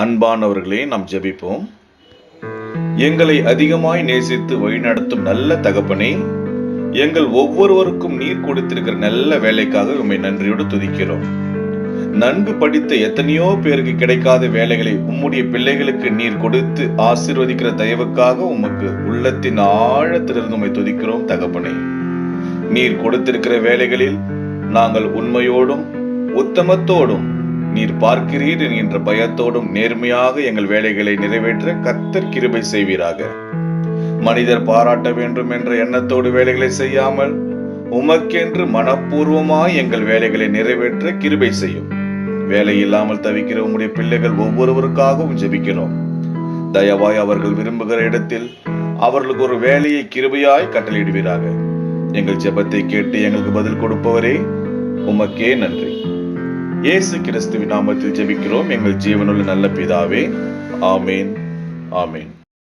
அன்பானவர்களே, நாம் ஜெபிப்போம். எங்களை அதிகமாய் நேசித்து வழிநடத்தும் நல்ல தகப்பனே, எங்கள் ஒவ்வொருவருக்கும் நீர் கொடுத்திருக்கிற நல்ல வேலைக்காக உம்மை நன்றியோடு துதிக்கிறோம். நன்கு படித்த எத்தனையோ பேருக்கு கிடைக்காத வேலைகளை உம்முடைய பிள்ளைகளுக்கு நீர் கொடுத்து ஆசீர்வதிக்கிற தயவுக்காக உமக்கு உள்ளத்தின் ஆழத்திலிருந்து உம்மை துதிக்கிறோம் தகப்பனே. நீர் கொடுத்திருக்கிற வேலைகளில் நாங்கள் உண்மையோடும் உத்தமத்தோடும் நீர் பார்க்கிறீர் என்கின்ற பயத்தோடும் நேர்மையாக எங்கள் வேலைகளை நிறைவேற்ற கர்த்தர் கிருபை செய்வீராக. மனிதர் பாராட்ட வேண்டும் என்ற எண்ணத்தோடு வேலைகளை செய்யாமல் உமக்கென்று மனப்பூர்வமாய் எங்கள் வேலைகளை நிறைவேற்ற கிருபை செய்யும். வேலை இல்லாமல் தவிக்கிற உம்முடைய பிள்ளைகள் ஒவ்வொருவருக்காகவும் ஜெபிக்கிறோம். தயவாய் அவர்கள் விரும்புகிற இடத்தில் அவர்களுக்கு ஒரு வேலையை கிருபையாய் கட்டளையிடுவீராக. எங்கள் ஜெபத்தை கேட்டு எங்களுக்கு பதில் கொடுப்பவரே, உமக்கே நன்றி. இயேசு கிறிஸ்துவின் நாமத்தில் ஜெபிக்கிறோம் எங்கள் ஜீவனுள்ள நல்ல பிதாவே. ஆமேன், ஆமேன்.